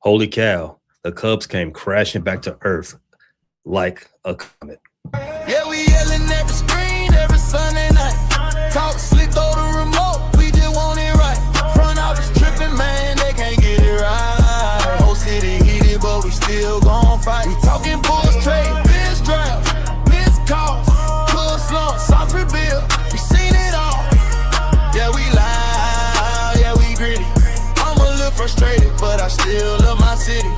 Holy cow. The Cubs came crashing back to earth like a comet. Yeah, we yelling at the screen every Sunday night. Talk slick, throw the remote, we just want it right. Front office tripping, man, they can't get it right. Whole city heated, but we still gon' fight. We talking Bulls trade, biz draft, missed calls, pull slump, soft rebuild. We seen it all. Yeah, we loud, yeah, we gritty. I'm a little frustrated, but I still love my city.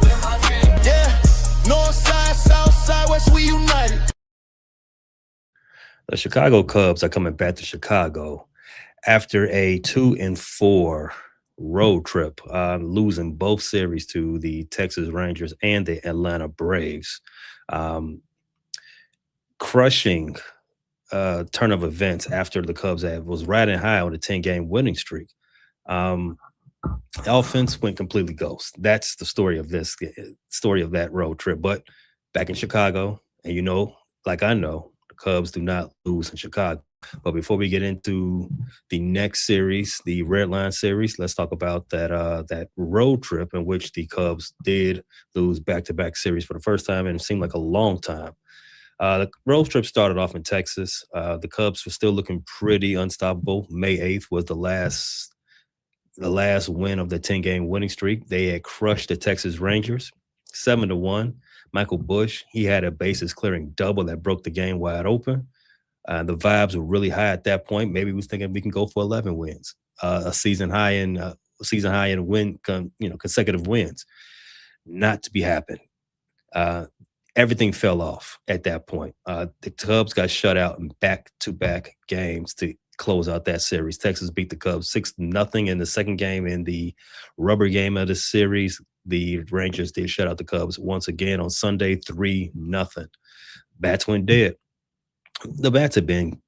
Yeah, north side, south side, west, we united. The Chicago Cubs are coming back to Chicago after a 2-4 road trip, losing both series to the Texas Rangers and the Atlanta Braves. Um, Crushing turn of events after the Cubs was riding high on a 10-game winning streak. Um, Offense went completely ghost. That's the story of story of that road trip. But back in Chicago, and like I know, the Cubs do not lose in Chicago. But before we get into the next series, the Red Line series, let's talk about that road trip in which the Cubs did lose back-to-back series for the first time, and it seemed like a long time. The road trip started off in Texas. The Cubs were still looking pretty unstoppable. May 8th was the last win of the 10-game winning streak. They had crushed the Texas Rangers 7-1. Michael Busch, he had a bases clearing double that broke the game wide open. The vibes were really high at that point. Maybe we was thinking we can go for 11 wins, a season high in consecutive wins. Not to be happened. Everything fell off at that point. The Cubs got shut out in back-to-back games to close out that series. Texas beat the Cubs 6-0 in the second game. In the rubber game of the series, the Rangers did shut out the Cubs once again on Sunday, 3-0. Bats went dead. The bats have been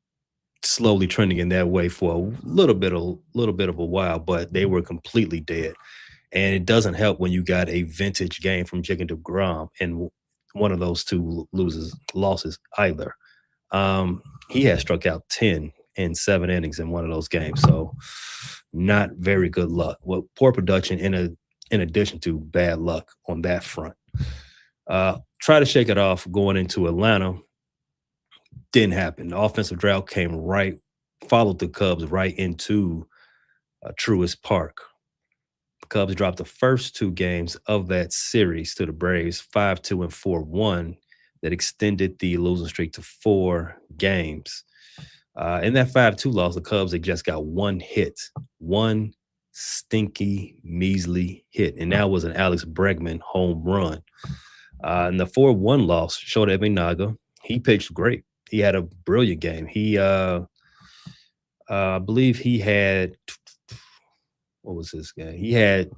slowly trending in that way for a little bit of a while, but they were completely dead. And it doesn't help when you got a vintage game from Jacob deGrom and one of those two losses either. He has struck out 10 in 7 innings in one of those games, so not very good luck. Well, poor production in addition to bad luck on that front. Try to shake it off going into Atlanta. Didn't happen. The offensive drought followed the Cubs right into Truist Park. The Cubs dropped the first 2 games of that series to the Braves, 5-2 and 4-1, that extended the losing streak to 4 games. In that 5-2 loss, the Cubs had just got one hit, one stinky, measly hit, and that was an Alex Bregman home run. In the 4-1 loss, Shota Imanaga, he pitched great. He had a brilliant game. I believe he had what was his game?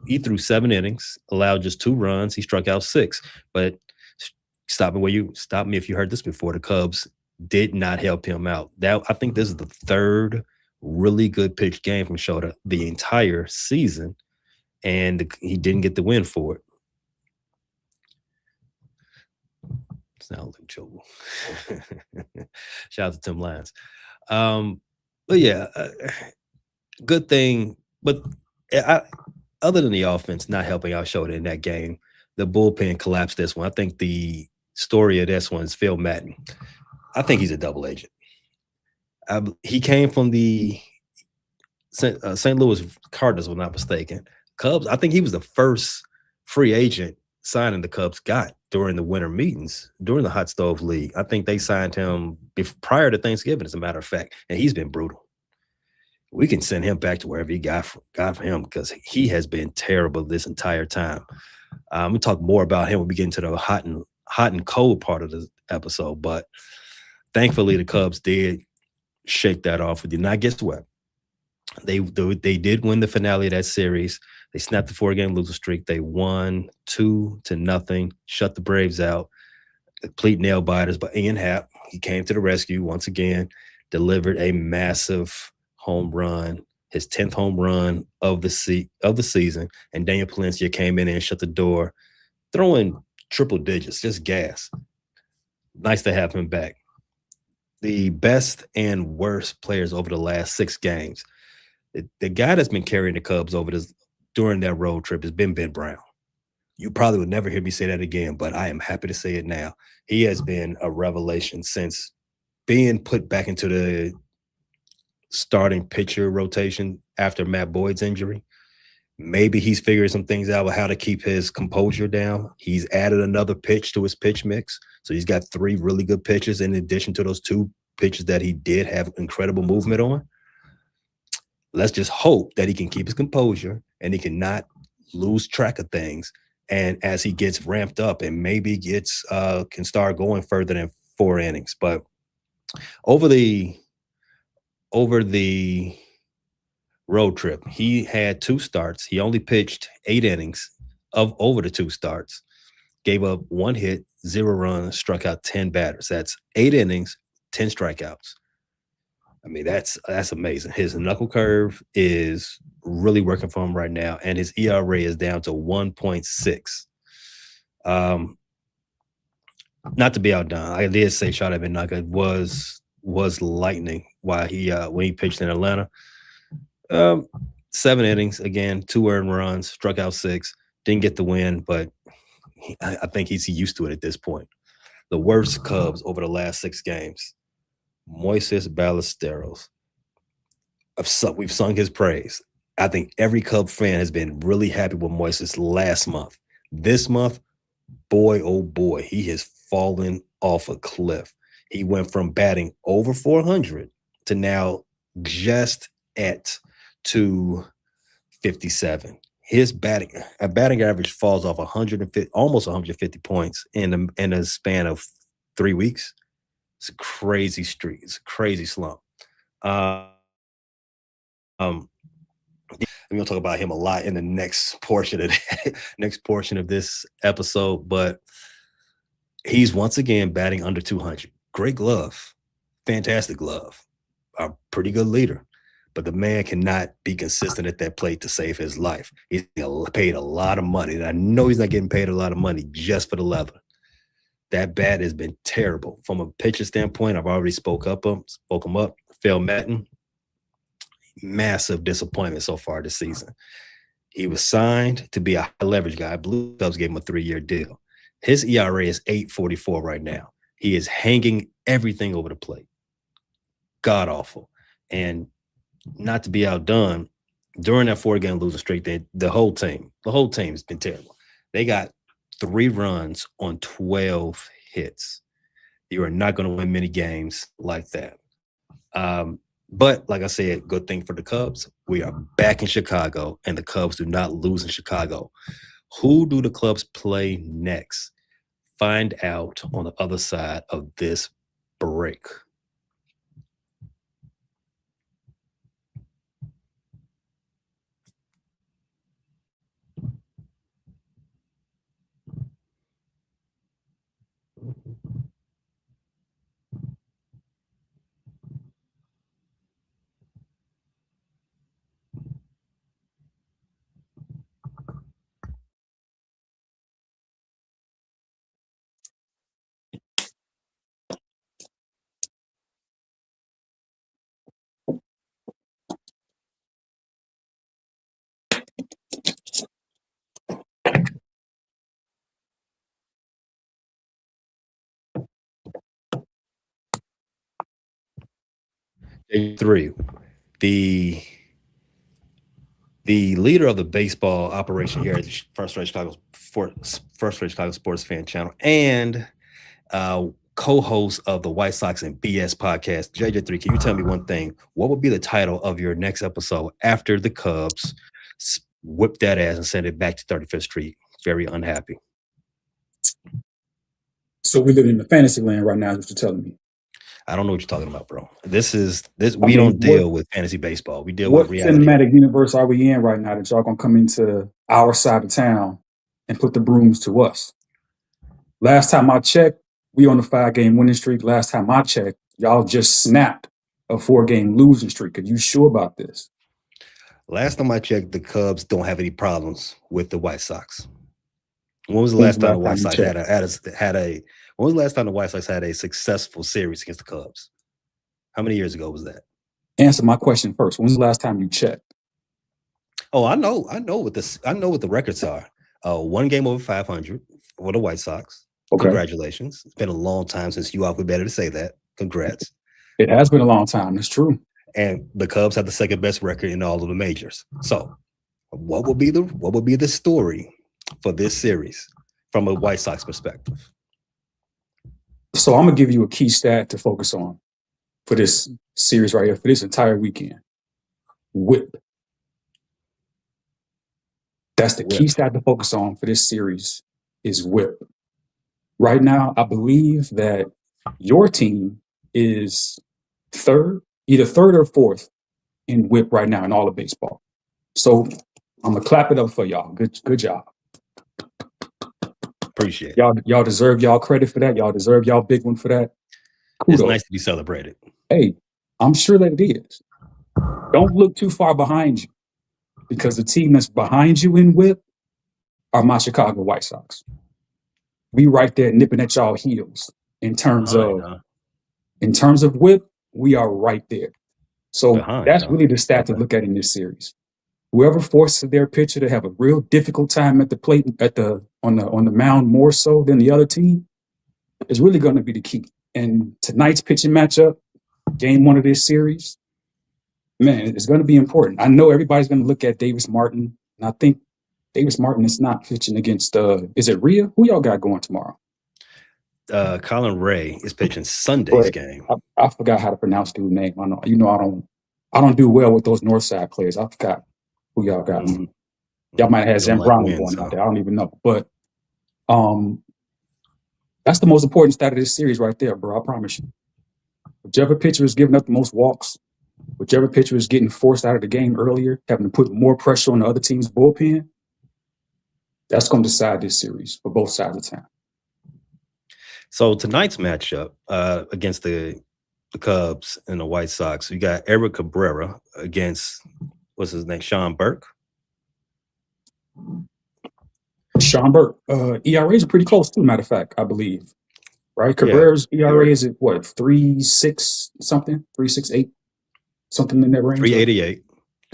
He threw 7 innings, allowed just 2 runs. He struck out 6. But stop me if you heard this before. The Cubs did not help him out. I think this is the 3rd really good pitch game from Shota the entire season, and he didn't get the win for it. Sounds like trouble. Shout out to Tim Lyons. But yeah, good thing. But other than the offense not helping out Shota in that game, the bullpen collapsed this one. I think the story of this one is Phil Maton. I think he's a double agent. He came from the St. Louis Cardinals, if I'm not mistaken. Cubs, I think he was the first free agent signing the Cubs got during the winter meetings, during the Hot Stove League. I think they signed him prior to Thanksgiving, as a matter of fact, and he's been brutal. We can send him back to wherever he got from him, because he has been terrible this entire time. We'll talk more about him when we get into the hot and cold part of the episode, but thankfully the Cubs did shake that off. Did not guess what? They did win the finale of that series. They snapped the 4-game losing streak. They won 2-0, shut the Braves out. Complete nail biters by Ian Happ. He came to the rescue once again, delivered a massive home run, his 10th home run of the season. And Daniel Palencia came in and shut the door, throwing triple digits, just gas. Nice to have him back. The best and worst players over the last 6 games. The guy that's been carrying the Cubs during that road trip has been Ben Brown. You probably would never hear me say that again, but I am happy to say it now. He has been a revelation since being put back into the starting pitcher rotation after Matt Boyd's injury. Maybe he's figured some things out with how to keep his composure down. He's added another pitch to his pitch mix. So he's got three really good pitches in addition to those two pitches that he did have incredible movement on. Let's just hope that he can keep his composure and he cannot lose track of things. And as he gets ramped up and maybe gets can start going further than 4 innings. But over the road trip, he had 2 starts. He only pitched 8 innings of over the 2 starts, gave up 1 hit, 0 runs, struck out 10 batters. That's 8 innings, 10 strikeouts. I mean, that's amazing. His knuckle curve is really working for him right now, and his ERA is down to 1.6. Not to be outdone, I did say Shada Benaka was lightning while he when he pitched in Atlanta. 7 innings, again, 2 earned runs, struck out 6, didn't get the win, but I think he's used to it at this point. The worst Cubs over the last 6 games. Moises Ballesteros. We've sung his praise. I think every Cub fan has been really happy with Moises last month. This month, boy, oh boy, he has fallen off a cliff. He went from batting over 400 to now just at 257. His batting average falls off 150, almost 150 points in a span of 3 weeks. It's a crazy streak. It's a crazy slump. We're gonna talk about him a lot in the next portion of this episode, but he's once again batting under 200. Great glove, fantastic glove, a pretty good leader, but the man cannot be consistent at that plate to save his life. He's paid a lot of money, and I know he's not getting paid a lot of money just for the leather. That bat has been terrible. From a pitcher standpoint, I've already spoke him up. Phil Maton, massive disappointment so far this season. He was signed to be a high leverage guy. Blue Cubs gave him a 3-year deal. His ERA is 8.44 right now. He is hanging everything over the plate. God awful. And not to be outdone, during that 4-game losing streak, the whole team has been terrible. They got 3 runs on 12 hits. You are not going to win many games like that. But like I said, good thing for the Cubs. We are back in Chicago, and the Cubs do not lose in Chicago. Who do the Cubs play next? Find out on the other side of this break. Day 3. The leader of the baseball operation here at the First Rate Chicago Sports Fan Channel and co-host of the White Sox and BS podcast, JJ3. Can you tell me one thing? What would be the title of your next episode after the Cubs whip that ass and send it back to 35th Street? Very unhappy. So we live in the fantasy land right now, is what you're telling me. I don't know what you're talking about, bro. We don't deal with fantasy baseball. We deal with reality. What cinematic universe are we in right now that y'all gonna come into our side of town and put the brooms to us? Last time I checked, we on a 5-game winning streak. Last time I checked, y'all just snapped a 4-game losing streak. Are you sure about this? Last time I checked, the Cubs don't have any problems with the White Sox. When was the last time the White Sox when was the last time the White Sox had a successful series against the Cubs? How many years ago was that? Answer my question first. When's the last time you checked? Oh, I know what the records are. One game over 500 for the White Sox. Okay. Congratulations. It's been a long time since you all were better to say that. Congrats. It has been a long time. That's true. And the Cubs have the second best record in all of the majors. So what would be the story for this series from a White Sox perspective? So I'm gonna give you a key stat to focus on for this series right here, for this entire weekend. WHIP. That's the key stat to focus on for this series is WHIP. Right now, I believe that your team is either third or fourth in WHIP right now in all of baseball. So I'm gonna clap it up for y'all. Good job. Appreciate it. Y'all deserve y'all credit for that. Y'all deserve y'all big one for that. Kudos. It's nice to be celebrated. Hey, I'm sure that it is. Don't look too far behind you, because the team that's behind you in WHIP are my Chicago White Sox. We right there nipping at y'all heels in terms of WHIP. We are right there. So that's really the stat to look at in this series. Whoever forces their pitcher to have a real difficult time at the plate, on the mound more so than the other team, is really going to be the key. And tonight's pitching matchup, game one of this series, man, it's going to be important. I know everybody's going to look at Davis Martin, and I think Davis Martin is not pitching against, is it Rhea? Who y'all got going tomorrow? Colin Ray is pitching Sunday's game. I forgot how to pronounce dude's name. I don't do well with those North Side players. I forgot who y'all got. Mm-hmm. Y'all might have had Zem Brown going out there. I don't even know. But that's the most important stat of this series right there, bro. I promise you. Whichever pitcher is giving up the most walks, whichever pitcher is getting forced out of the game earlier, having to put more pressure on the other team's bullpen, that's going to decide this series for both sides of town. So tonight's matchup against the Cubs and the White Sox, you got Eric Cabrera against, what's his name, Sean Burke? Sean Burke. ERAs are pretty close too, matter of fact, I believe. Right? Cabrera's ERA is at what, 3.6 something? 3.68? Something in that range? 3.88.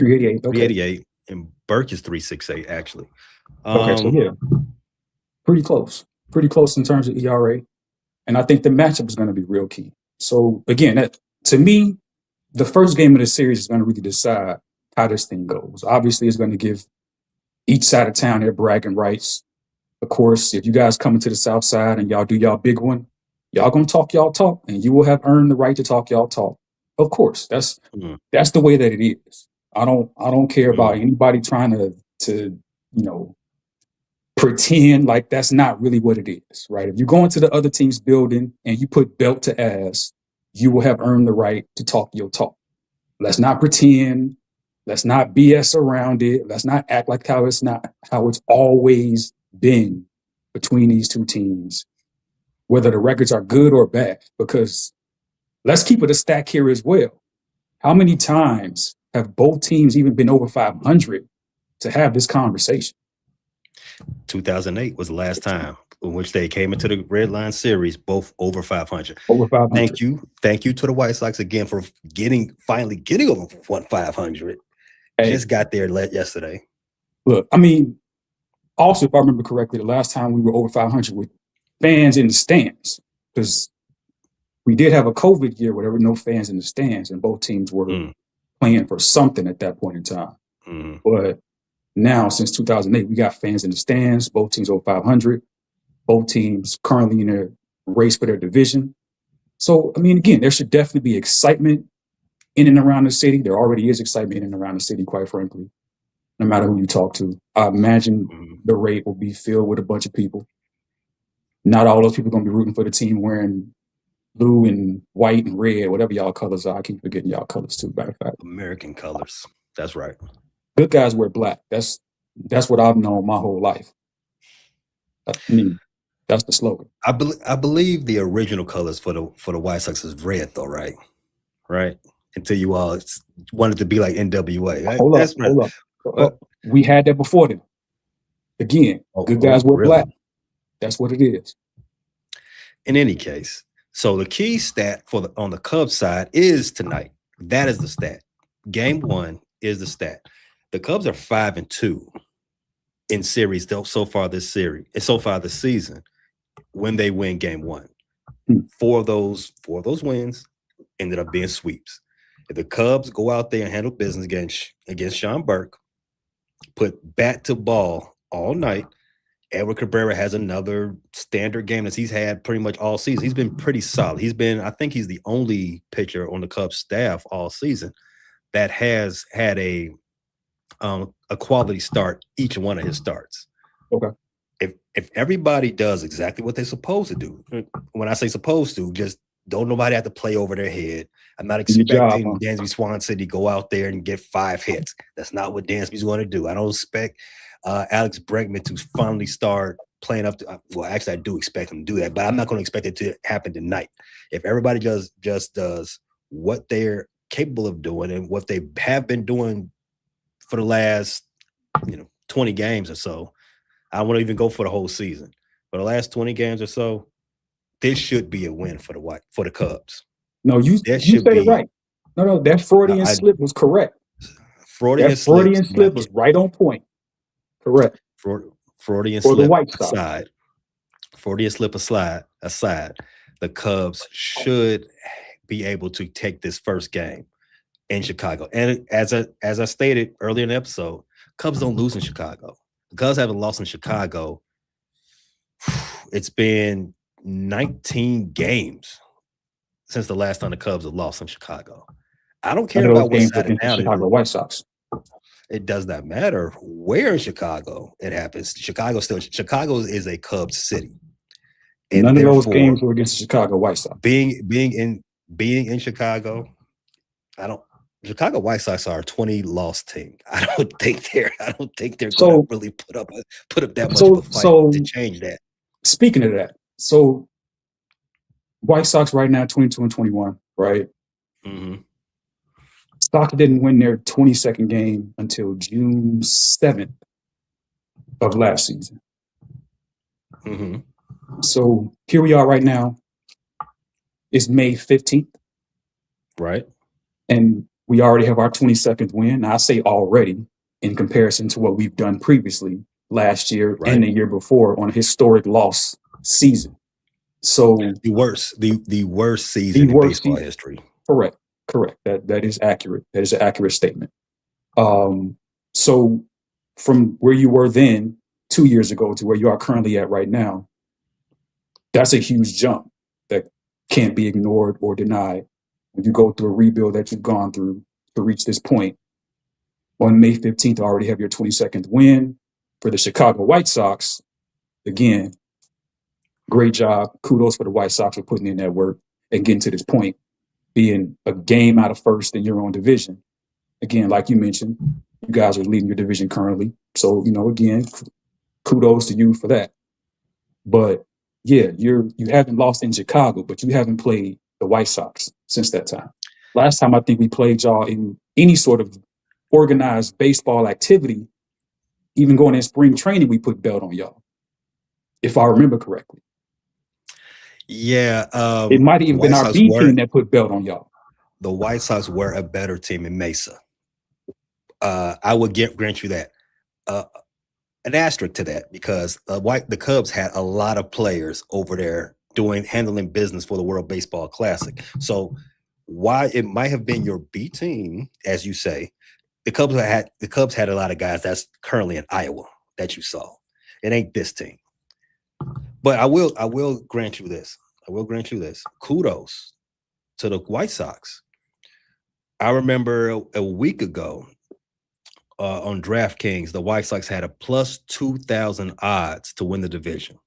3.88. Okay. 3.88. And Burke is 3.68, actually. Okay, so yeah. Pretty close. Pretty close in terms of ERA. And I think the matchup is going to be real key. So again, to me, the first game of the series is going to really decide how this thing goes. Obviously, it's going to give each side of town their bragging rights. Of course, if you guys come into the South Side and y'all do y'all big one, y'all going to talk y'all talk, and you will have earned the right to talk y'all talk. Of course, that's the way that it is. I don't care about anybody trying to pretend like that's not really what it is, right? If you go into the other team's building and you put belt to ass, you will have earned the right to talk your talk. Let's not pretend. Let's not BS around it. Let's not act like how it's always been between these two teams, whether the records are good or bad, because let's keep it a stack here as well. How many times have both teams even been over 500 to have this conversation? 2008 was the last time in which they came into the Red Line Series, both over 500. Over 500. Thank you to the White Sox again for finally getting over 500. Just got there yesterday. Look, I mean, also, if I remember correctly, the last time we were over 500 with fans in the stands, because we did have a COVID year where there were no fans in the stands, and both teams were playing for something at that point in time. But now, since 2008, we got fans in the stands, both teams over 500, both teams currently in a race for their division. So, I mean, again, there should definitely be excitement in and around the city. There already is excitement in and around the city, quite frankly, no matter who you talk to. I imagine the rate will be filled with a bunch of people. Not all those people are going to be rooting for the team wearing blue and white and red, whatever y'all colors are. I keep forgetting y'all colors too, matter of fact. American colors. That's right. Good guys wear black. That's what I've known my whole life. I mean, that's the slogan. I believe the original colors for the White Sox is red, though, right? Right. Until you all wanted to be like NWA. Right? Hold up. We had that before them. Again, good guys wear black. That's what it is. In any case, so the key stat on the Cubs side is tonight. That is the stat. Game one is the stat. The Cubs are 5-2 in series so far this series and so far this season when they win game one. Hmm. Four of those wins ended up being sweeps. If the Cubs go out there and handle business against Sean Burke, put bat to ball all night, Edward Cabrera has another standard game that he's had pretty much all season. He's been pretty solid. I think he's the only pitcher on the Cubs staff all season that has had a quality start each one of his starts. Okay. If everybody does exactly what they're supposed to do, when I say supposed to, just don't nobody have to play over their head. I'm not expecting Dansby Swanson to go out there and get 5 hits. That's not what Dansby's going to do. I don't expect Alex Bregman to finally start playing up to. Well, actually, I do expect him to do that, but I'm not going to expect it to happen tonight. If everybody just does what they're capable of doing and what they have been doing for the last 20 games or so, I won't even go for the whole season. For the last 20 games or so, this should be a win for the Cubs. No, you said it right. No, that Freudian slip was correct. Freudian slip was right on point. Correct. Freudian for slip the White Sox. Freudian slip aside, the Cubs should be able to take this first game in Chicago. And as I stated earlier in the episode, Cubs don't lose in Chicago. The Cubs haven't lost in Chicago. It's been 19 games since the last time the Cubs have lost in Chicago. I don't care about what side of town Chicago White Sox. It does not matter where in Chicago it happens. Chicago is a Cubs city. And none of those games were against the Chicago White Sox. Being in Chicago, Chicago White Sox are a 20-loss team. I don't think they're going to really put up that much of a fight to change that. Speaking of that, so White Sox right now 22-21, right? Mm-hmm. Sox didn't win their 22nd game until June 7th of last season. Mm-hmm. So here we are right now. It's May 15th. Right. And we already have our 22nd win. I say already in comparison to what we've done previously last year and the year before on a historic loss season. So the worst season in baseball history. Correct. That is accurate. That is an accurate statement. So from where you were then 2 years ago to where you are currently at right now, that's a huge jump that can't be ignored or denied. When you go through a rebuild that you've gone through to reach this point, on May 15th, I already have your 22nd win for the Chicago White Sox. Again, great job. Kudos for the White Sox for putting in that work and getting to this point, being a game out of first in your own division. Again, like you mentioned, you guys are leading your division currently. So, again, kudos to you for that. But yeah, you haven't lost in Chicago, but you haven't played the White Sox since that time. Last time I think we played y'all in any sort of organized baseball activity, even going in spring training, we put belt on y'all, if I remember correctly. Yeah. It might have even been our B team that put belt on y'all. The White Sox were a better team in Mesa. I would grant you that. An asterisk to that, because the Cubs had a lot of players over there handling business for the World Baseball Classic. So why it might have been your B team, as you say, the Cubs had a lot of guys that's currently in Iowa that you saw. It ain't this team. But I will grant you this. Kudos to the White Sox. I remember a week ago on DraftKings, the White Sox had a plus 2,000 odds to win the division.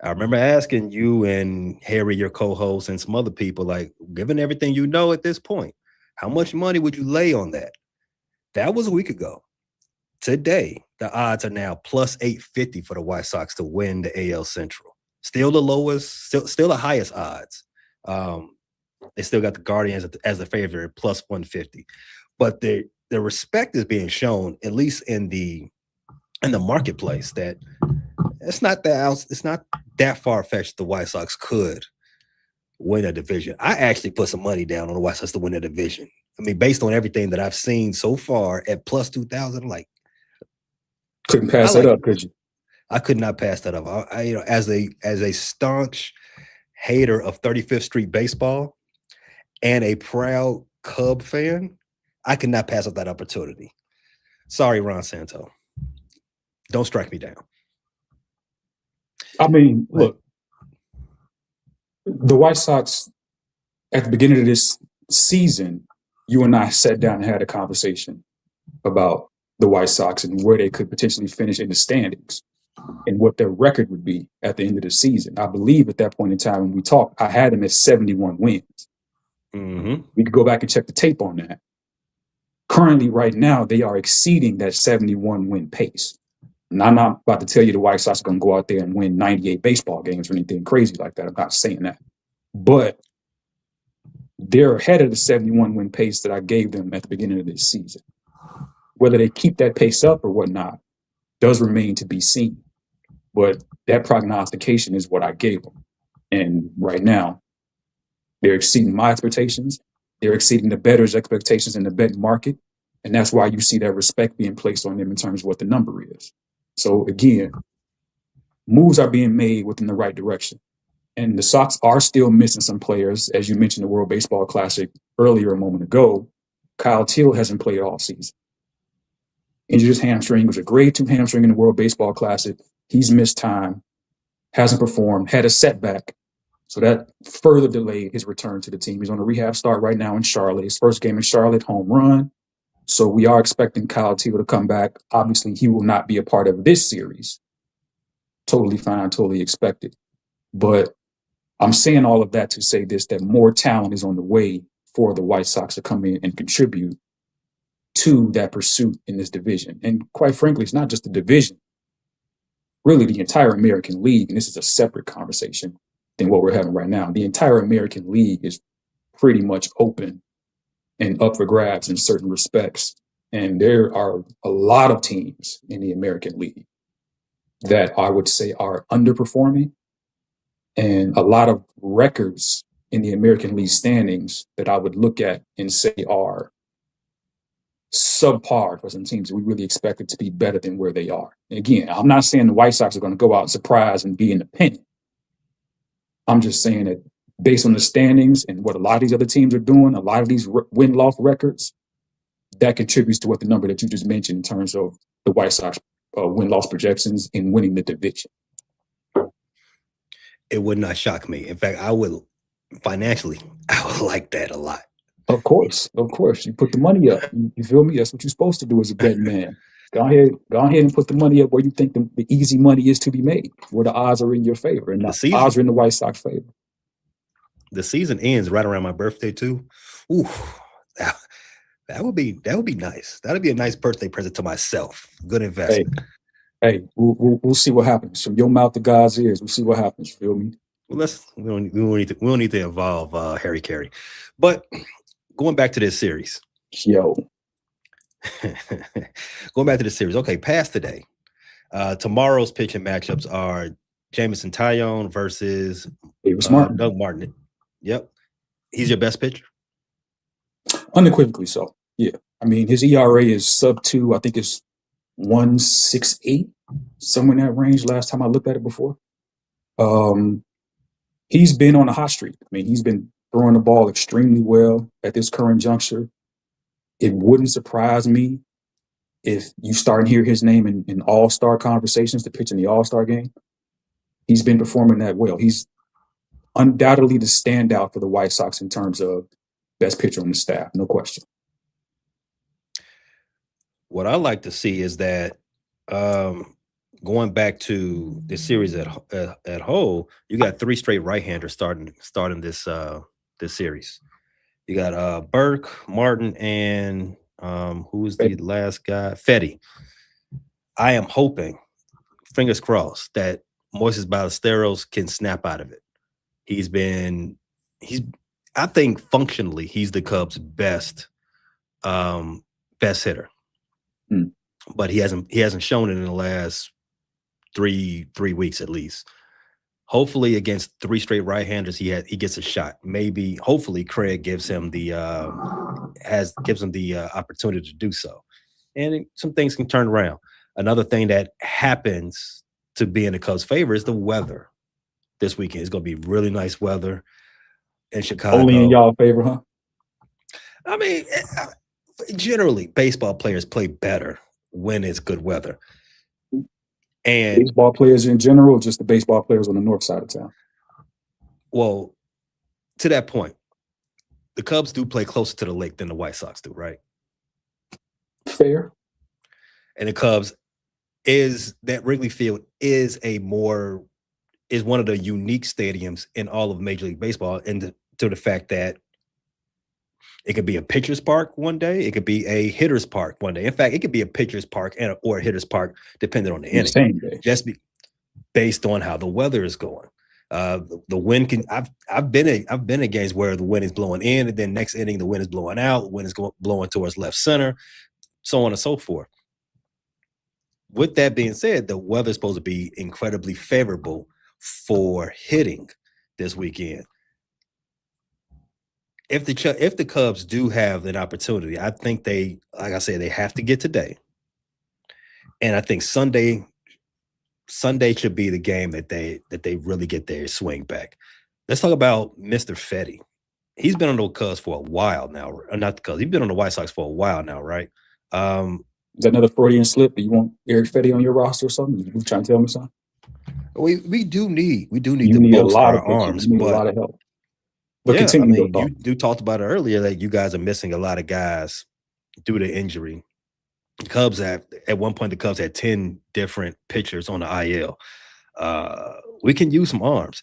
I remember asking you and Harry, your co-host, and some other people, like, given everything you know at this point, how much money would you lay on that? That was a week ago. Today, the odds are now plus 850 for the White Sox to win the AL Central. Still the lowest, still the highest odds. They still got the Guardians as the favorite, plus 150. But the respect is being shown, at least in the marketplace, that it's not that far-fetched the White Sox could win a division. I actually put some money down on the White Sox to win a division. I mean, based on everything that I've seen so far at plus 2,000, I'm like, Couldn't I pass that like. up, could you? I could not pass that up. As a staunch hater of 35th Street baseball and a proud Cub fan, I could not pass up that opportunity. Sorry, Ron Santo. Don't strike me down. I mean, But look, the White Sox at the beginning of this season, you and I sat down and had a conversation about the White Sox and where they could potentially finish in the standings and what their record would be at the end of the season. I believe at that point in time when we talked, I had them at 71 wins. mhm. We could go back and check the tape on that. Currently, right now, they are exceeding that 71 win pace. And I'm not about to tell you the White Sox are going to go out there and win 98 baseball games or anything crazy like that. I'm not saying that. But they're ahead of the 71 win pace that I gave them at the beginning of this season. Whether they keep that pace up or whatnot does remain to be seen. But that prognostication is what I gave them. And right now, they're exceeding my expectations. They're exceeding the bettors' expectations in the betting market. And that's why you see that respect being placed on them in terms of what the number is. So again, moves are being made within the right direction. And the Sox are still missing some players. As you mentioned, the World Baseball Classic earlier a moment ago, Kyle Teal hasn't played all season. Injured his hamstring, was a grade 2 hamstring in the World Baseball Classic. He's missed time, hasn't performed, had a setback. So that further delayed his return to the team. He's on a rehab start right now in Charlotte. His first game in Charlotte, home run. So we are expecting Kyle Teal to come back. Obviously, he will not be a part of this series. Totally fine, totally expected. But I'm saying all of that to say this, that more talent is on the way for the White Sox to come in and contribute to that pursuit in this division. And quite frankly, it's not just the division. Really, the entire American League, and this is a separate conversation than what we're having right now. The entire American League is pretty much open and up for grabs in certain respects. And there are a lot of teams in the American League that I would say are underperforming, and a lot of records in the American League standings that I would look at and say are subpar for some teams that we really expected to be better than where they are. And again, I'm not saying the White Sox are going to go out and surprise and be independent. I'm just saying that based on the standings and what a lot of these other teams are doing, a lot of these win-loss records, that contributes to what the number that you just mentioned in terms of the White Sox win-loss projections in winning the division. It would not shock me. In fact, I would financially, I would like that a lot. Of course. You put the money up. You feel me? That's what you're supposed to do as a betting man. Go ahead and put the money up where you think the easy money is to be made, where the odds are in your favor, and the odds are in the White Sox favor. The season ends right around my birthday too. Ooh, that would be nice. That'd be a nice birthday present to myself. Good investment. Hey, we'll see what happens. From your mouth to God's ears, we'll see what happens. Feel me? Well, we don't need to involve Harry Carey. But going back to this series. Going back to the series. Okay, past today. Tomorrow's pitching matchups are Jameson Taillon versus Doug Martin. Yep. He's your best pitcher? Unequivocally so. Yeah. I mean, his ERA is sub 2. I think it's 1.68, somewhere in that range last time I looked at it before. He's been on a hot streak. I mean, he's been throwing the ball extremely well at this current juncture. It wouldn't surprise me if you start to hear his name in all-star conversations to pitch in the all-star game. He's been performing that well. He's undoubtedly the standout for the White Sox in terms of best pitcher on the staff, no question. What I like to see is that going back to the series at whole, you got 3 straight right-handers starting this series. You got Burke, Martin, and who was the last guy? Fetty. I am hoping, fingers crossed, that Moises Ballesteros can snap out of it. I think functionally he's the Cubs' best hitter. But he hasn't shown it in the last three weeks at least. Hopefully against 3 straight right-handers, he gets a shot. Maybe, hopefully, Craig gives him the opportunity to do so, and some things can turn around. Another thing that happens to be in the Cubs' favor is the weather. This weekend is going to be really nice weather in Chicago. Only in y'all favor, huh? I mean, generally, baseball players play better when it's good weather. And baseball players in general, just the baseball players on the north side of town. Well, to that point, the Cubs do play closer to the lake than the White Sox do, right? Fair. And the Cubs that Wrigley Field is one of the unique stadiums in all of Major League Baseball, and to the fact that it could be a pitcher's park one day, it could be a hitter's park one day. In fact, it could be a pitcher's park or a hitter's park, depending on the inning. Same day. Just based on how the weather is going. The wind can. I've been in games where the wind is blowing in, and then next inning the wind is blowing out. The wind is blowing towards left center, so on and so forth. With that being said, the weather is supposed to be incredibly favorable for hitting this weekend. If the Cubs do have an opportunity, I think they have to get today, and I think Sunday should be the game that they really get their swing back. Let's talk about Mr. Fetty. He's been on the Cubs for a while now. Not the Cubs. He's been on the White Sox for a while now, right? Is that another Freudian slip? Do you want Eric Fetty on your roster or something? You trying to tell me something? We do need you to need a bolster lot our of pitching. arms, You need a but lot of help. But yeah, continue. you talked about it earlier that you guys are missing a lot of guys due to injury. Cubs at one point, the Cubs had 10 different pitchers on the IL. We can use some arms,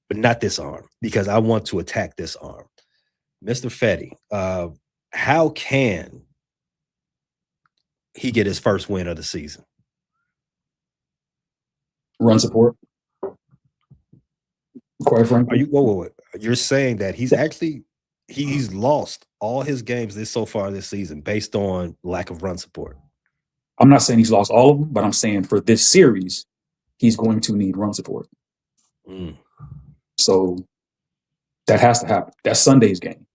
but not this arm, because I want to attack this arm. Mr. Fetty, how can he get his first win of the season? Run support. Quite frankly. You're saying that he's lost all his games so far this season based on lack of run support? I'm not saying he's lost all of them, but I'm saying for this series, he's going to need run support. So that has to happen. That's Sunday's game,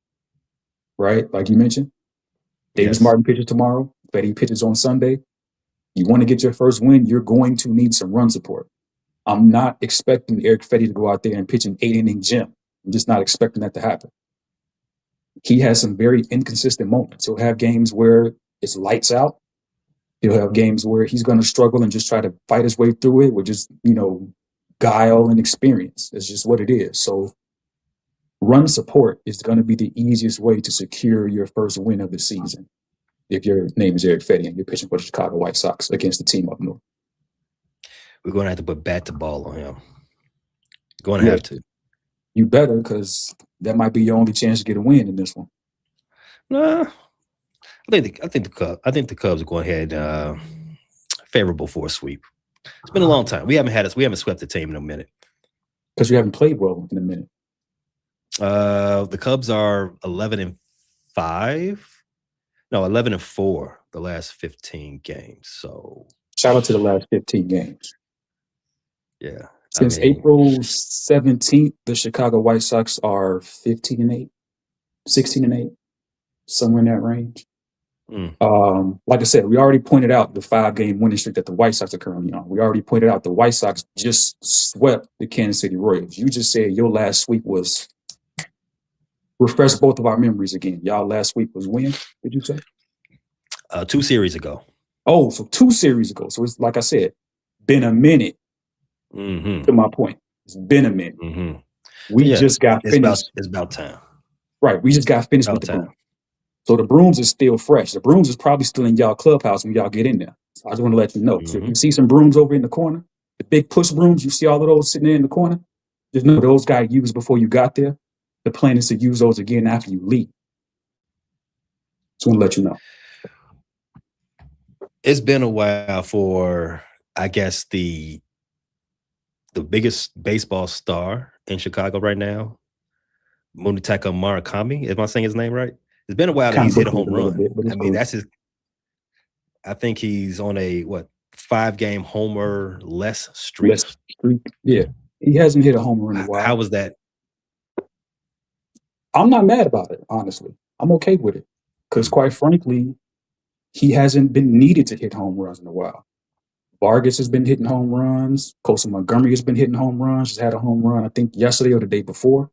right? Like you mentioned, Davis Martin pitches tomorrow. Fetty pitches on Sunday. You want to get your first win, you're going to need some run support. I'm not expecting Eric Fetty to go out there and pitch an 8-inning gem. I'm just not expecting that to happen. He has some very inconsistent moments. He'll have games where it's lights out. He'll have games where he's going to struggle and just try to fight his way through it with just, guile and experience. It's just what it is. So run support is going to be the easiest way to secure your first win of the season. If your name is Eric Fetty and you're pitching for the Chicago White Sox against the team up north. We're going to have to put bat to ball on him. Going to have to. You better, because that might be your only chance to get a win in this one. Nah, I think the Cubs are going ahead favorable for a sweep. It's been a long time. We haven't swept the team in a minute. Because you haven't played well in a minute. The Cubs are 11-5. No, 11-4 the last 15 games. So shout out to the last 15 games. Yeah. Since April 17th, the Chicago White Sox are 15-8, 16-8, somewhere in that range. Like I said, we already pointed out the 5-game winning streak that the White Sox are currently on. We already pointed out the White Sox just swept the Kansas City Royals. You just said your last sweep was, refresh both of our memories again. Y'all last sweep was when, did you say? 2 series ago. Oh, so 2 series ago. So it's, like I said, been a minute. To my point, it's been a minute. We just got finished. It's about time. Right. We just got finished with the Brooms. So the Brooms is still fresh. The Brooms is probably still in y'all clubhouse when y'all get in there. So I just want to let you know. So if you see some Brooms over in the corner, the big push Brooms, you see all of those sitting there in the corner, just know those got used before you got there. The plan is to use those again after you leave. Just want to let you know. It's been a while for, I guess, the biggest baseball star in Chicago right now, Munetaka Murakami. Am I saying his name right? It's been a while that he's hit a home run. That's his. I think he's on a 5-game homer less streak. Yeah, he hasn't hit a home run in a while. How was that? I'm not mad about it, honestly. I'm okay with it because, quite frankly, he hasn't been needed to hit home runs in a while. Vargas has been hitting home runs. Colson Montgomery has been hitting home runs. Just had a home run, I think, yesterday or the day before.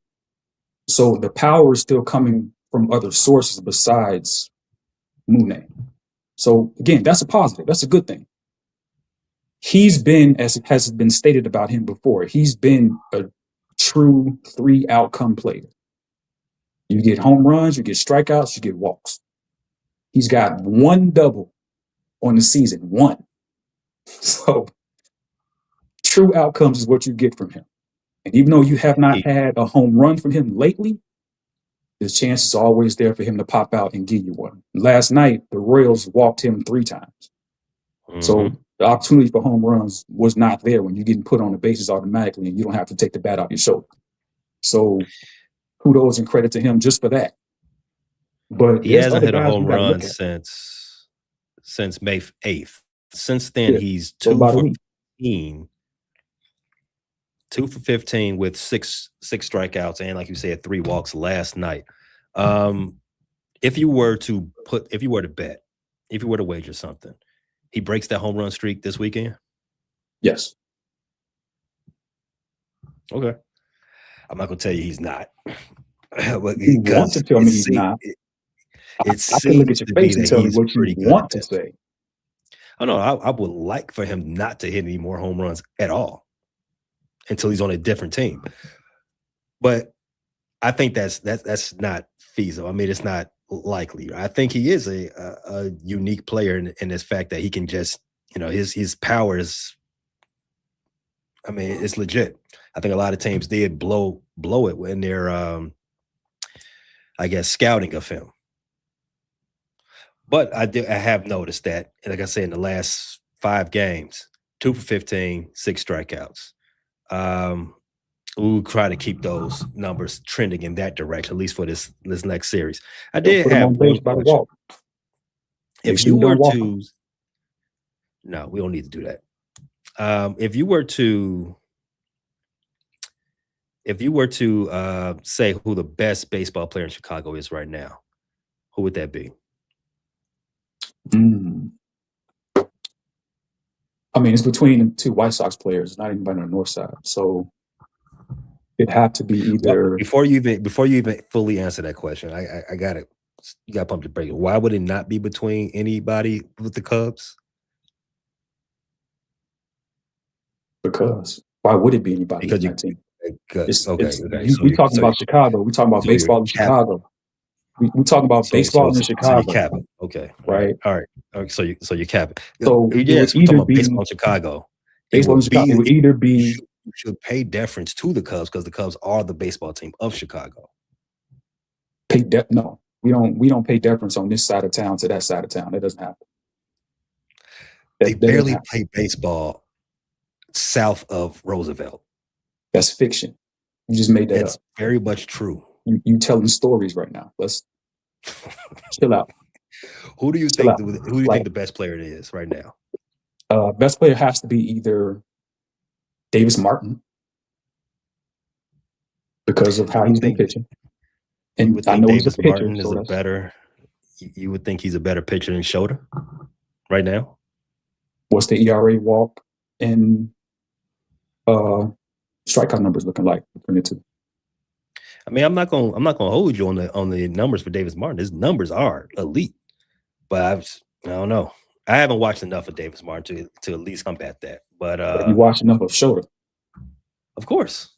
So the power is still coming from other sources besides Mune. So again, that's a positive. That's a good thing. He's been, as has been stated about him before, he's been a true 3 outcome player. You get home runs, you get strikeouts, you get walks. He's got 1 double on the season, 1. So true outcomes is what you get from him. And even though you have not had a home run from him lately, the chance is always there for him to pop out and give you one. Last night, the Royals walked him 3 times. So the opportunity for home runs was not there when you're getting put on the bases automatically and you don't have to take the bat off your shoulder. So kudos and credit to him just for that. But he hasn't hit a home run since May 8th. Since then, he's 2 for 15. 2 for 15 with six strikeouts and, like you said, 3 walks last night. If you were to bet, if you were to wager something, he breaks that home run streak this weekend? Yes. Okay. I'm not gonna tell you he's not. But you want to tell me he's not. I can look at your face and tell me what you want to say. Oh no, I would like for him not to hit any more home runs at all until he's on a different team. But I think that's not feasible. I mean, it's not likely. I think he is a unique player in this fact that he can just, his power is, I mean, it's legit. I think a lot of teams did blow it when they're, I guess, scouting of him. But I have noticed that, like I said, in the last 5 games, 2 for 15, 6 strikeouts. We'll try to keep those numbers trending in that direction, at least for this next series. I did have one question. If you were to, no, we don't need to do that. If you were to say who the best baseball player in Chicago is right now, who would that be? I mean, it's between the 2 White Sox players, not even on the north side. So it had to be either. Well, before you even fully answer that question, I got it. You got to pump the brake. Why would it not be between anybody with the Cubs? Because why would it be anybody on that team? Okay. We're talking about Chicago. We're talking about baseball in Chicago. We're talking about baseball in Chicago. So capping. Okay. Right. All right. So you're capping. So yes, we're talking about baseball in Chicago. Baseball in Chicago would either be. You should pay deference to the Cubs because the Cubs are the baseball team of Chicago. No, we don't pay deference on this side of town to that side of town. That doesn't happen. They barely play baseball south of Roosevelt. That's fiction. You just made that up. It's very much true. You telling stories right now. Let's chill out. Who do you think the best player is right now? Best player has to be either Davis Martin because of how he's been pitching. And I know Davis he's a pitcher. Martin is a better. You would think he's a better pitcher than Shota right now. What's the ERA, walk, and strikeout numbers looking like between the 2? I mean, I'm not gonna hold you on the numbers for Davis Martin. His numbers are elite, but I don't know. I haven't watched enough of Davis Martin to at least combat that. But you watched enough of Shota, of course.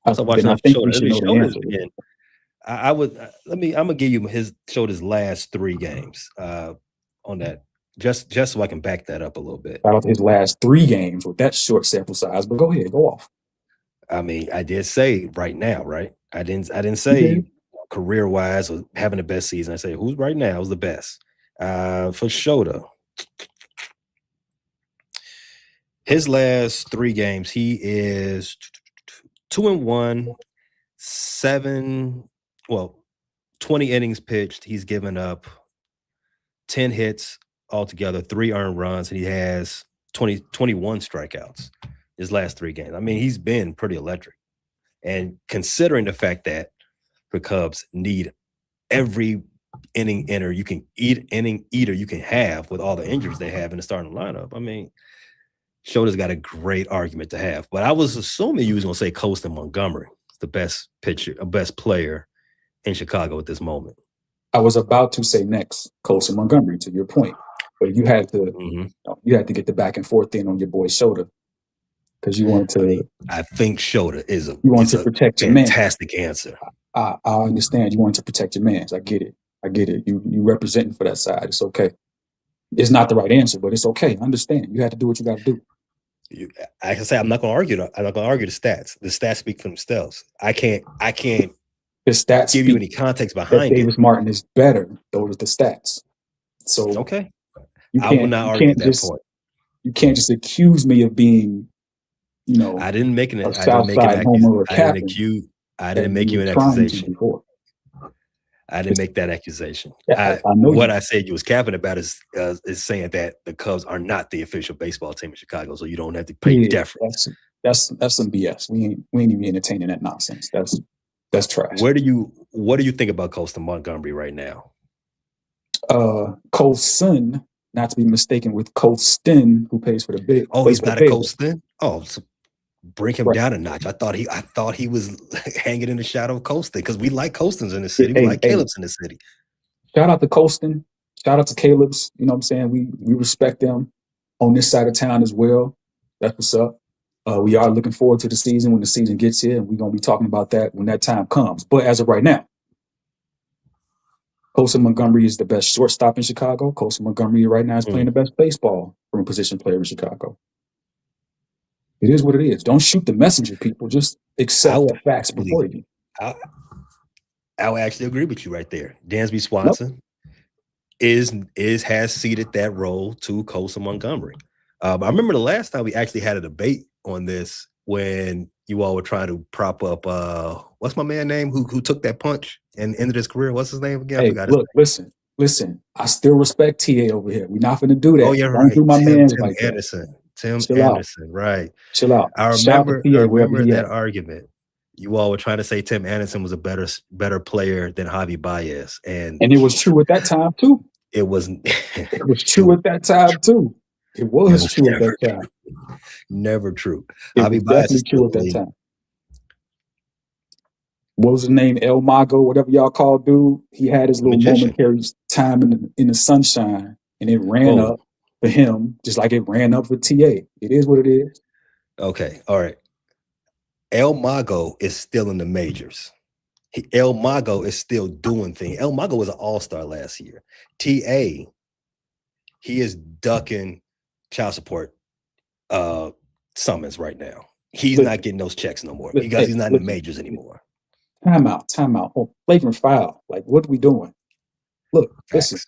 I watched enough of Shota. I would. I'm gonna give you Shota's last 3 games on that, just so I can back that up a little bit. Out of his last 3 games with that short sample size, but go ahead, go off. I mean, I did say right now, right? I didn't say career wise or having the best season. I say who's right now is the best. For Shota, his last 3 games, he is 2-1, 20 innings pitched. He's given up 10 hits altogether, 3 earned runs, and he has 21 strikeouts his last 3 games. I mean, he's been pretty electric. And considering the fact that the Cubs need every inning eater you can have with all the injuries they have in the starting lineup, I mean, Shota's got a great argument to have. But I was assuming you was going to say Colston Montgomery is the best player in Chicago at this moment. I was about to say next, Colson Montgomery, to your point, but you had to get the back and forth in on your boy Shota because you wanted to. I think Shota is a protect fantastic answer. I understand you want to protect your man. I get it. You representing for that side. It's okay. It's not the right answer, but it's okay. I understand. You had to do what you got to do. I can say I'm not going to argue. I'm not going to argue the stats. The stats speak for themselves. I can't. The stats give you any context behind Davis Martin is better. Those are the stats. So okay, I will not argue that point. You can't just accuse me of being, I didn't make an Southside homer or captain. I didn't make you an accusation. I didn't make that accusation. I know what I said you was capping about is saying that the Cubs are not the official baseball team in Chicago, so you don't have to pay deference. That's some BS. We ain't even entertaining that nonsense. That's trash. What do you think about Colston Montgomery right now? Colson, not to be mistaken with Colston, who pays for the big. Oh, he's not a Colston? Oh, so bring him down a notch. I thought he was hanging in the shadow of Colston because we like Colstons in the city. We like Caleb's in the city. Shout out to Colston. Shout out to Caleb's. You know what I'm saying? We respect them on this side of town as well. That's what's up. We are looking forward to the season when the season gets here, and we're going to be talking about that when that time comes. But as of right now, Colson Montgomery is the best shortstop in Chicago. Colson Montgomery right now is playing the best baseball from a position player in Chicago. It is what it is. Don't shoot the messenger, people. Just accept the facts before you. I'll actually agree with you right there. Dansby Swanson has ceded that role to Colson Montgomery. I remember the last time we actually had a debate on this when you all were trying to prop up what's my man name who took that punch and ended his career? What's his name again? Hey, look, listen. I still respect TA over here. We're not going to do that. Oh, yeah, right. Don't do my man like Anderson. that. Tim Chill Anderson, out. right. Chill out. I remember that argument. You all were trying to say Tim Anderson was a better player than Javi Baez. And it was true at that time, too. It wasn't. It was true at that time, too. It was true at that time. Never true. Javi Baez is true at that time. What was his name? El Mago, whatever y'all call dude. He had his little momentary time in the sunshine, and it ran up for him just like it ran up for TA. It is what it is. Okay, all right. El Mago is still in the majors. El Mago is still doing things. El Mago was an all-star last year. TA, he is ducking child support summons right now. He's not getting those checks no more because he's not in the majors anymore. Time out. Oh, flagrant foul. Like, what are we doing? Look, listen.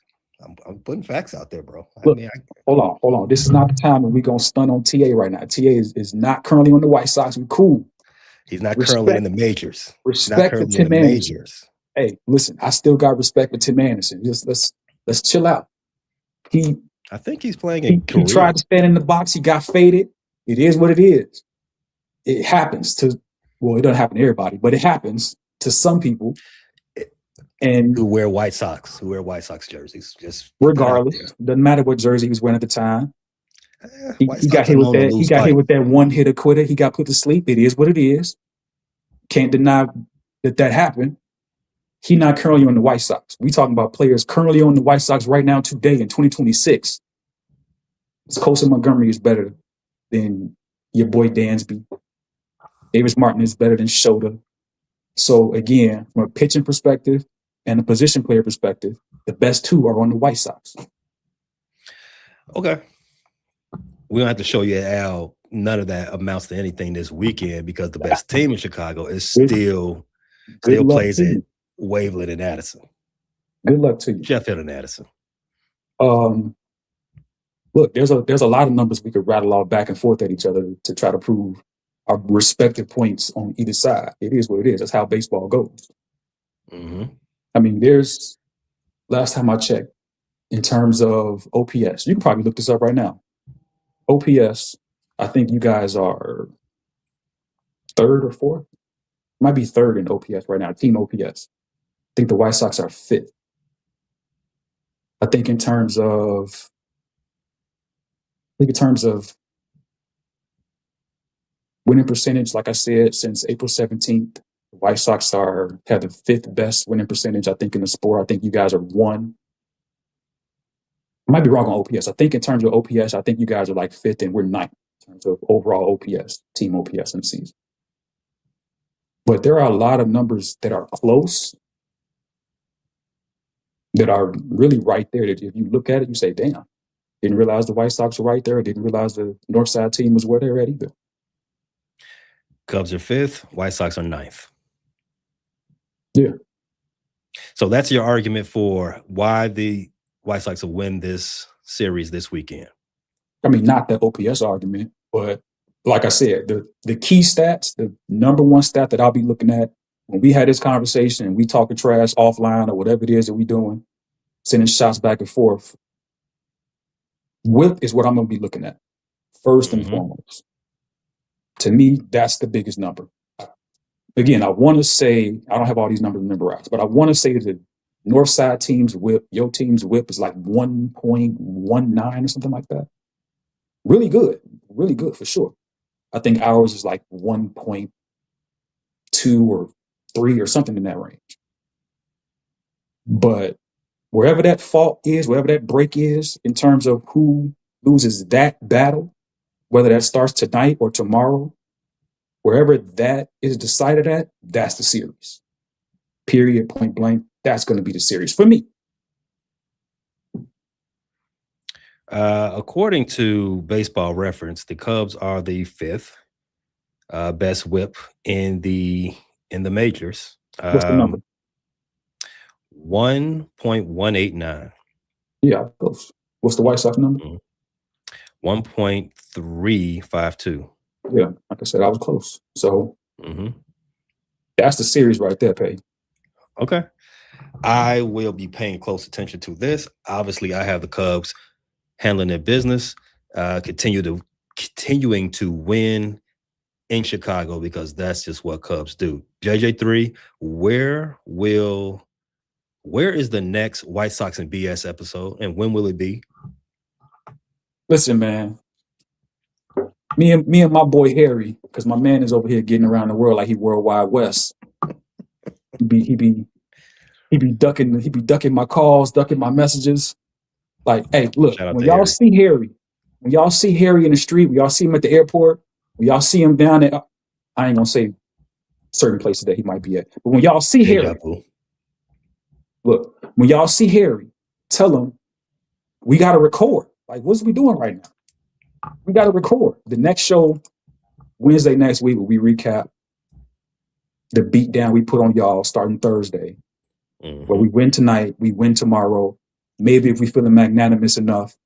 I'm putting facts out there, bro. Look, hold on. This is not the time when we're going to stun on TA right now. TA is not currently on the White Sox. We're cool. He's not currently in the majors. Respect for Tim Anderson. Hey, listen, I still got respect for Tim Anderson. Just let's chill out. I think he's playing in He tried to stand in the box. He got faded. It is what it is. It happens to, it doesn't happen to everybody, but it happens to some people. And who wear White Sox jerseys. Just regardless, doesn't matter what jersey he was wearing at the time. He got hit with that. He got hit with that one hitter quitter. He got put to sleep. It is what it is. Can't deny that happened. He not currently on the White Sox. We talking about players currently on the White Sox right now today in 2026. Colson Montgomery is better than your boy Dansby. Davis Martin is better than Shota. So again, from a pitching perspective and a position player perspective, the best two are on the White Sox. Okay. We don't have to show you how none of that amounts to anything this weekend because the best team in Chicago is still plays at Waveland and Addison. Good luck to you. Sheffield and Addison. Look, there's a lot of numbers we could rattle off back and forth at each other to try to prove our respective points on either side. It is what it is. That's how baseball goes. Mm-hmm. I mean, last time I checked, in terms of OPS, you can probably look this up right now. OPS, I think you guys are third or fourth. Might be third in OPS right now, team OPS. I think the White Sox are fifth. I think in terms of Winning percentage, like I said, since April 17th, the White Sox have the 5th best winning percentage, I think, in the sport. I think you guys are 1. I might be wrong on OPS. I think in terms of OPS, I think you guys are like 5th and we're 9th in terms of overall OPS, team OPS in the season. But there are a lot of numbers that are close, that are really right there, that if you look at it, you say, damn, didn't realize the White Sox were right there. Didn't realize the North Side team was where they're at either. Cubs are 5th. White Sox are 9th. Yeah. So that's your argument for why the White Sox will win this series this weekend. I mean, not the OPS argument, but like I said, the key stats, the number one stat that I'll be looking at when we had this conversation and we talking trash offline or whatever it is that we're doing, sending shots back and forth, whip is what I'm going to be looking at first and foremost. To me, that's the biggest number. Again, I want to say, I don't have all these numbers memorized, but I want to say that the North Side team's whip, your team's whip is like 1.19 or something like that. Really good for sure. I think ours is like 1.2 or 3 or something in that range. But wherever that fault is, wherever that break is, in terms of who loses that battle, whether that starts tonight or tomorrow, wherever that is decided at, that's the series. Period, point blank. That's going to be the series for me. According to Baseball Reference, the Cubs are the 5th best whip in the majors. What's the number? 1.189. Yeah, close. What's the White Sox number? 1.352. Yeah, like I said, I was close. So that's the series right there, Pay. Okay. I will be paying close attention to this. Obviously, I have the Cubs handling their business, continuing to win in Chicago, because that's just what Cubs do. JJ3, where is the next White Sox and BS episode, and when will it be? Listen, man. Me and my boy Harry, because my man is over here getting around the world like he Worldwide West. He be ducking my calls, ducking my messages. Like, hey, look, when y'all see Harry in the street, when y'all see him at the airport, when y'all see him down at, I ain't gonna say certain places that he might be at, but when y'all see Harry, look, when y'all see Harry, tell him we gotta record. Like, what's we doing right now? We got to record. The next show, Wednesday next week, will we recap the beatdown we put on y'all starting Thursday. Where we win tonight, we win tomorrow. Maybe if we feeling magnanimous enough,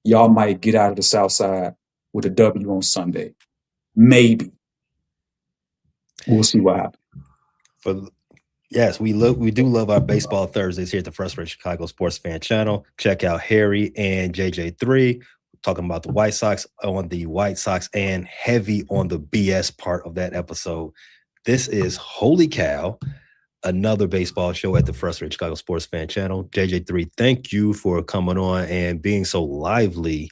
y'all might get out of the South Side with a W on Sunday. Maybe. We'll see what happens. Yes, we do love our Baseball Thursdays here at the Frustrated Chicago Sports Fan Channel. Check out Harry and JJ3 talking about the White Sox on the White Sox and heavy on the BS part of that episode. This is Holy Cow, another baseball show at the Frustrated Chicago Sports Fan Channel. JJ3, thank you for coming on and being so lively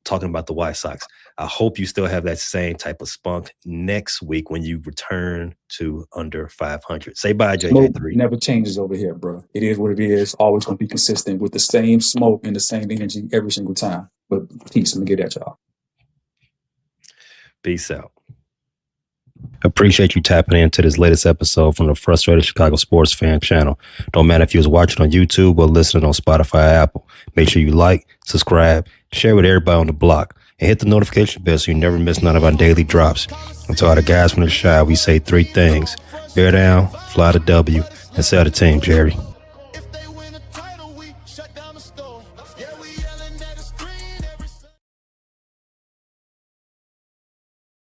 talking about the White Sox. I hope you still have that same type of spunk next week when you return to under 500. Say bye, JJ3. Smoke never changes over here, bro. It is what it is. Always going to be consistent with the same smoke and the same energy every single time. But peace. Let me get at y'all. Peace out. Appreciate you tapping into this latest episode from the Frustrated Chicago Sports Fan Channel. Don't matter if you was watching on YouTube or listening on Spotify or Apple. Make sure you like, subscribe, share with everybody on the block, and hit the notification bell so you never miss none of our daily drops. And to all the guys from the Shy, we say 3 things: bear down, fly the W, and sell the team, Jerry. If they win a title, we shut down the store.